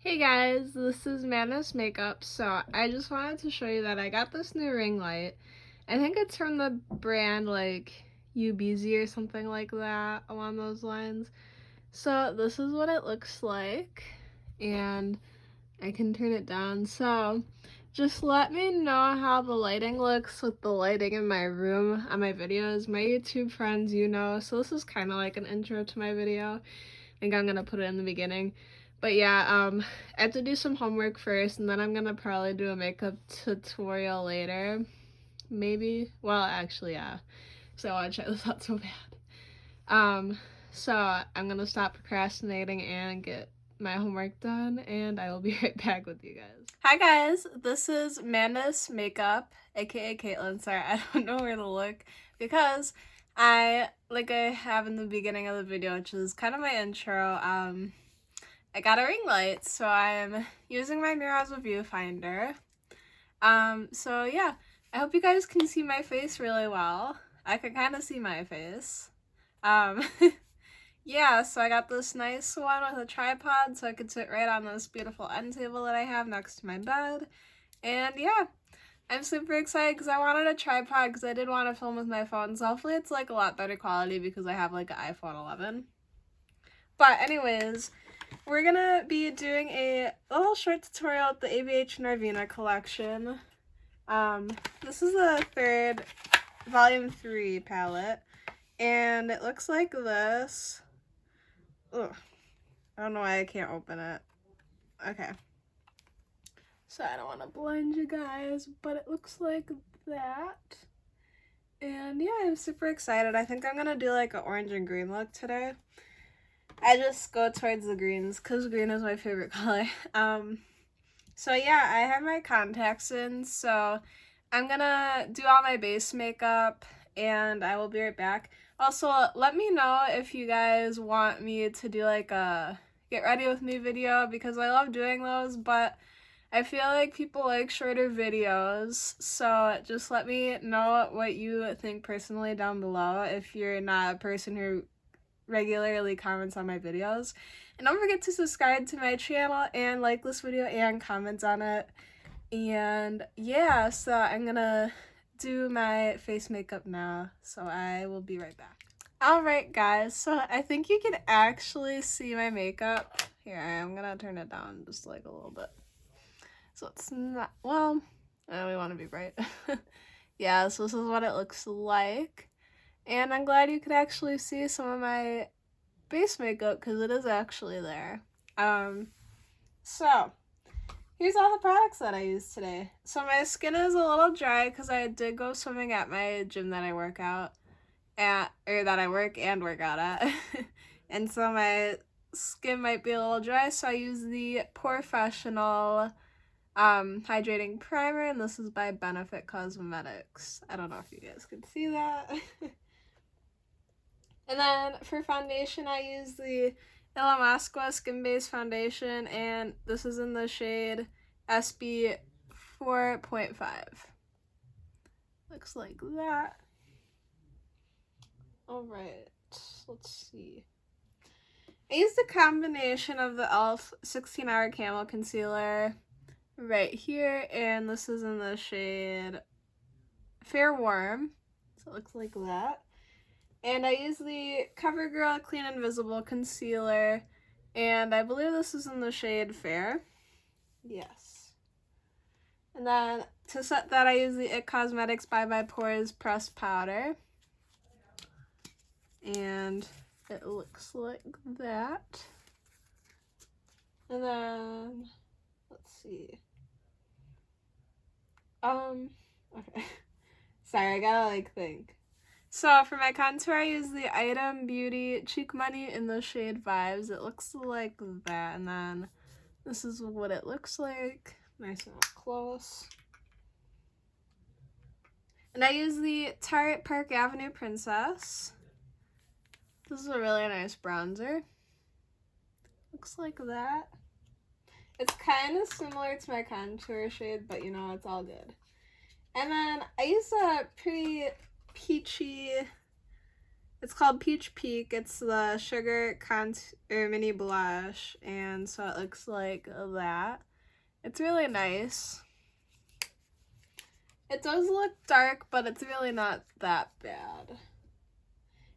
Hey guys, this is Madness Makeup. So I just wanted to show you that I got this new ring light. I think it's from the brand like UBZ or something like that, along those lines. So this is what it looks like, and I can turn it down. So just let me know how the lighting looks with the lighting in my room on my videos. My YouTube friends, so this is kind of like an intro to my video. I think I'm gonna put it in the beginning. But yeah, I have to do some homework first, and then I'm gonna probably do a makeup tutorial later. Maybe. Well, actually, yeah. So I want to try this out so bad. So I'm gonna stop procrastinating and get my homework done, and I will be right back with you guys. Hi guys, this is Madness Makeup, aka Caitlin. Sorry, I don't know where to look because like I have in the beginning of the video, which is kind of my intro, I got a ring light, so I'm using my mirror as a viewfinder. So yeah, I hope you guys can see my face really well. I can kind of see my face. Yeah, so I got this nice one with a tripod so I could sit right on this beautiful end table that I have next to my bed. And yeah, I'm super excited because I wanted a tripod because I did want to film with my phone, so hopefully it's like a lot better quality because I have like an iPhone 11. But anyways, we're gonna be doing a little short tutorial with the ABH Norvina collection. This is the third volume 3 palette, and it looks like this. Ugh, I don't know why I can't open it. Okay. So I don't want to blind you guys, but it looks like that. And yeah, I'm super excited. I think I'm gonna do like an orange and green look today. I just go towards the greens because green is my favorite color. So yeah, I have my contacts in, so I'm gonna do all my base makeup and I will be right back. Also, let me know if you guys want me to do like a get ready with me video because I love doing those, but I feel like people like shorter videos, so just let me know what you think personally down below if you're not a person who regularly comments on my videos. And don't forget to subscribe to my channel and like this video and comment on it. And yeah, so I'm gonna do my face makeup now, so I will be right back. Alright guys, so I think you can actually see my makeup. Here, I'm gonna turn it down just like a little bit. So it's not, well, we want to be bright. Yeah, so this is what it looks like. And I'm glad you could actually see some of my base makeup because it is actually there. So here's all the products that I used today. So my skin is a little dry because I did go swimming at my gym that I work out at, or that I work and work out at. And so my skin might be a little dry, so I use the Professional hydrating primer, and this is by Benefit Cosmetics. I don't know if you guys can see that. And then for foundation, I use the Illamasqua Skin Base Foundation, and this is in the shade SB 4.5. Looks like that. Alright, let's see. I used a combination of the e.l.f. 16-Hour Camo Concealer right here, and this is in the shade Fair Warm, so it looks like that. And I use the CoverGirl Clean Invisible Concealer, and I believe this is in the shade Fair. Yes. And then to set that, I use the IT Cosmetics By My Pores Pressed Powder. And it looks like that. And then, let's see. Okay. Sorry, I gotta like think. So for my contour, I use the Item Beauty Cheek Money in the shade Vibes. It looks like that, and then this is what it looks like. Nice and up close. And I use the Tarte Park Avenue Princess. This is a really nice bronzer. Looks like that. It's kind of similar to my contour shade, but you know, it's all good. And then I use a pretty peachy It's called Peach Peak. It's the Sugar Mini Blush, and so it looks like that. It's really nice. It does look dark, but it's really not that bad.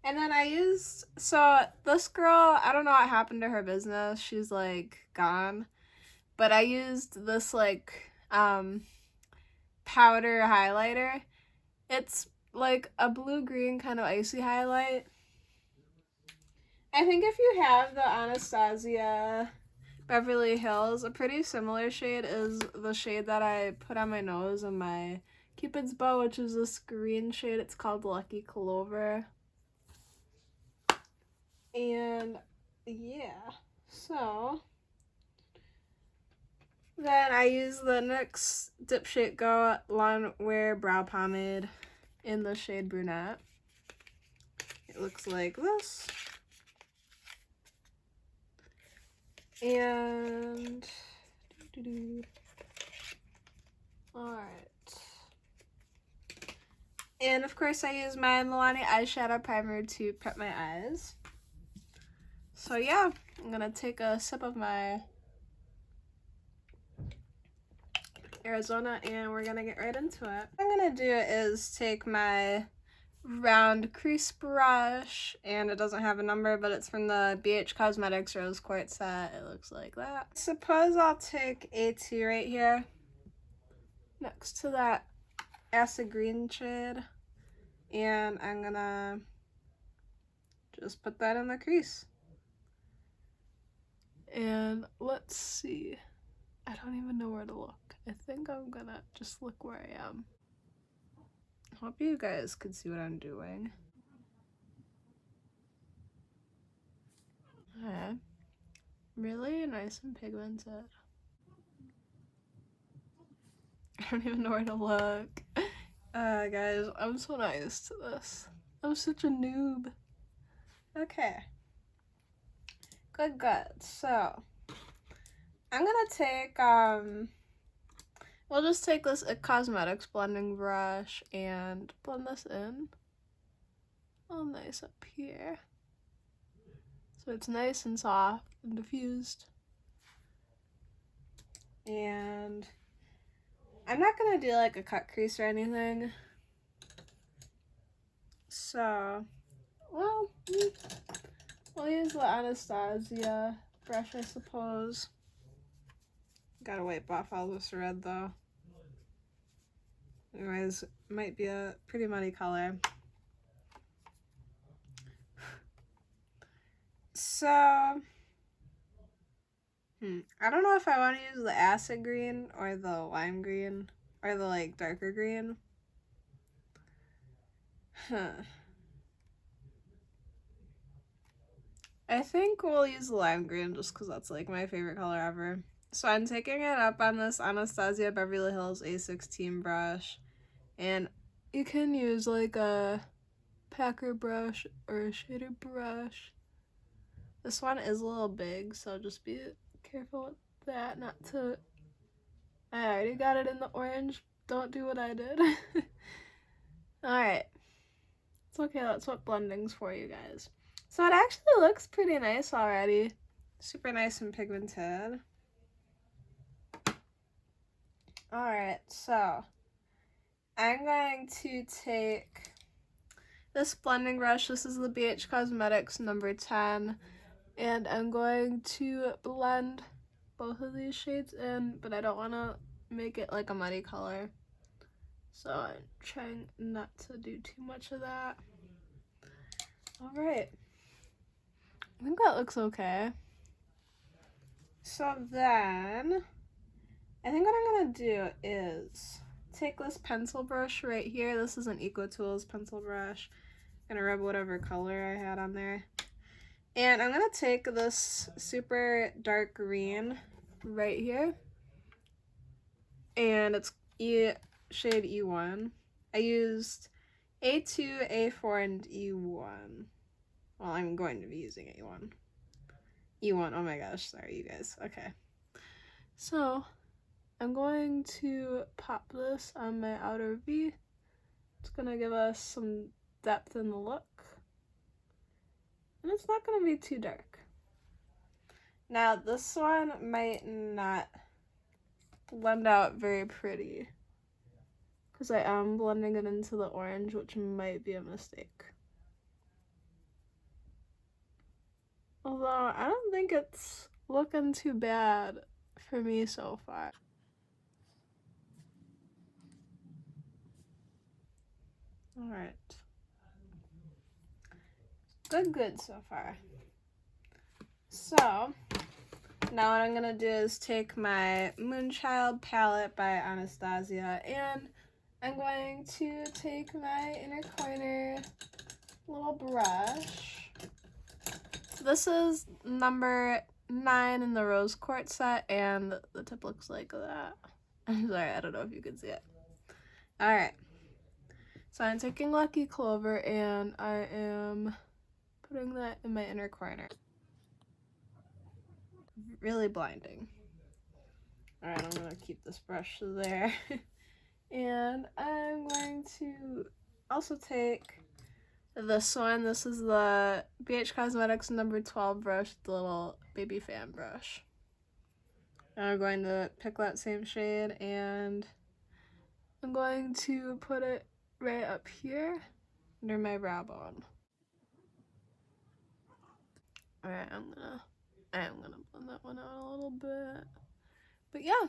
And then I used, so this girl, I don't know what happened to her business. She's like gone. But I used this like powder highlighter. It's like a blue-green kind of icy highlight. I think if you have the Anastasia Beverly Hills, a pretty similar shade is the shade that I put on my nose in my Cupid's bow, which is this green shade. It's called Lucky Clover. And yeah, so then I use the NYX Dipshit Go Lawn Wear Brow Pomade in the shade Brunette. It looks like this. And alright. And of course I use my Milani eyeshadow primer to prep my eyes. So yeah, I'm gonna take a sip of my Arizona and we're gonna get right into it. What I'm gonna do is take my round crease brush, and it doesn't have a number, but it's from the ABH Cosmetics Rose Quartz set. It looks like that. Suppose I'll take A2 right here next to that acid green shade, and I'm gonna just put that in the crease. And let's see, I don't even know where to look. I think I'm gonna just look where I am. Hope you guys can see what I'm doing. Okay. Really nice and pigmented. I don't even know where to look. Guys, I'm so nice to this. I'm such a noob. Okay. Good, good. So, I'm gonna take, we'll just take this Cosmetics blending brush and blend this in. Oh, nice up here. So it's nice and soft and diffused. And I'm not gonna do like a cut crease or anything. So, well, we'll use the Anastasia brush, I suppose. Gotta wipe off all this red though. Otherwise, it might be a pretty muddy color. So, I don't know if I want to use the acid green or the lime green or the like darker green. I think we'll use the lime green just because that's like my favorite color ever. So I'm taking it up on this Anastasia Beverly Hills A16 brush, and you can use like a packer brush or a shader brush. This one is a little big, so just be careful with that, not to... I already got it in the orange. Don't do what I did. Alright. It's okay, that's what blending's for, you guys. So it actually looks pretty nice already. Super nice and pigmented. Alright, so I'm going to take this blending brush. This is the BH Cosmetics number 10. And I'm going to blend both of these shades in, but I don't want to make it like a muddy color. So I'm trying not to do too much of that. Alright. I think that looks okay. So then, I think what I'm going to do is take this pencil brush right here. This is an EcoTools pencil brush. I'm going to rub whatever color I had on there. And I'm going to take this super dark green right here. And it's shade E1. I used A2, A4, and E1. Well, I'm going to be using A1. E1, oh my gosh, sorry you guys. Okay. So, I'm going to pop this on my outer V. It's going to give us some depth in the look. And it's not going to be too dark. Now, this one might not blend out very pretty, because I am blending it into the orange, which might be a mistake. Although, I don't think it's looking too bad for me so far. Alright. Good so far. So, now what I'm going to do is take my Moonchild palette by Anastasia, and I'm going to take my inner corner little brush. This is number 9 in the rose quartz set, and the tip looks like that. I'm sorry, I don't know if you can see it. Alright. So I'm taking Lucky Clover, and I am putting that in my inner corner. Really blinding. Alright, I'm going to keep this brush there. And I'm going to also take this one. This is the ABH Cosmetics number 12 brush, the little baby fan brush. And I'm going to pick that same shade, and I'm going to put it right up here under my brow bone. Alright, I am gonna blend that one out a little bit. But yeah.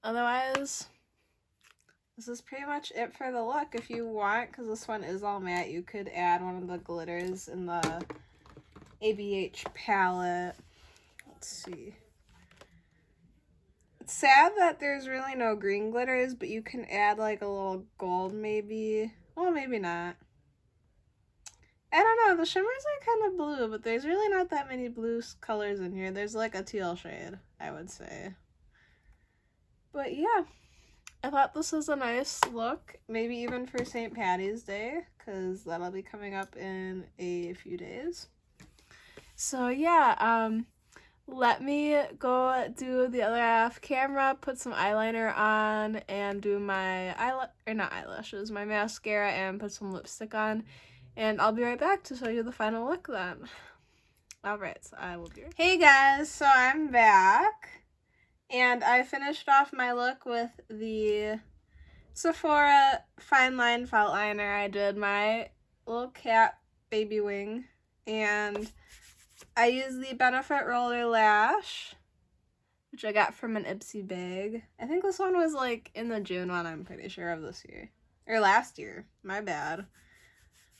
Otherwise, this is pretty much it for the look. If you want, because this one is all matte, you could add one of the glitters in the ABH palette. Let's see. It's sad that there's really no green glitters, but you can add like a little gold maybe. Well, maybe not. I don't know, the shimmers are kind of blue, but there's really not that many blue colors in here. There's like a teal shade, I would say. But yeah, I thought this was a nice look, maybe even for St. Patty's Day, because that'll be coming up in a few days. So yeah, let me go do the other half camera, put some eyeliner on, and do my my mascara, and put some lipstick on. And I'll be right back to show you the final look then. Alright, so I will be right back. Hey guys, so I'm back. And I finished off my look with the Sephora Fine Line Felt Liner. I did my little cat baby wing. And I used the Benefit Roller Lash, which I got from an Ipsy bag. I think this one was like in the June one, I'm pretty sure, of this year. Or last year. My bad.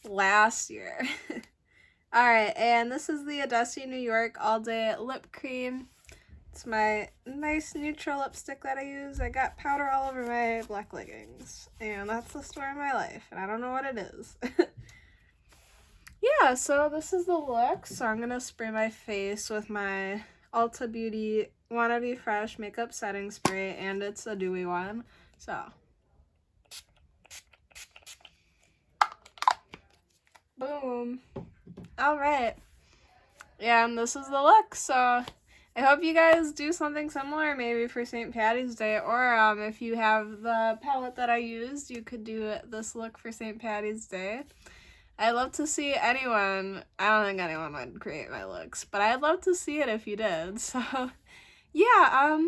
Last year. Alright, and this is the Audacity New York All Day Lip Cream. It's my nice neutral lipstick that I use. I got powder all over my black leggings, and that's the story of my life, and I don't know what it is. Yeah, so this is the look. So I'm going to spray my face with my Ulta Beauty Wanna Be Fresh Makeup Setting Spray, and it's a dewy one. So boom. Alright. Yeah, and this is the look. So I hope you guys do something similar maybe for St. Patty's Day, or if you have the palette that I used, you could do this look for St. Patty's Day. I'd love to see anyone, I don't think anyone would create my looks, but I'd love to see it if you did. So yeah,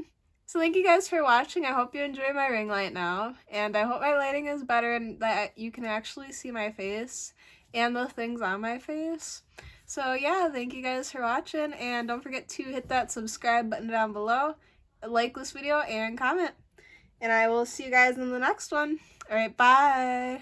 so thank you guys for watching. I hope you enjoy my ring light now, and I hope my lighting is better and that you can actually see my face and the things on my face. So yeah, thank you guys for watching, and don't forget to hit that subscribe button down below, like this video, and comment. And I will see you guys in the next one. Alright, bye!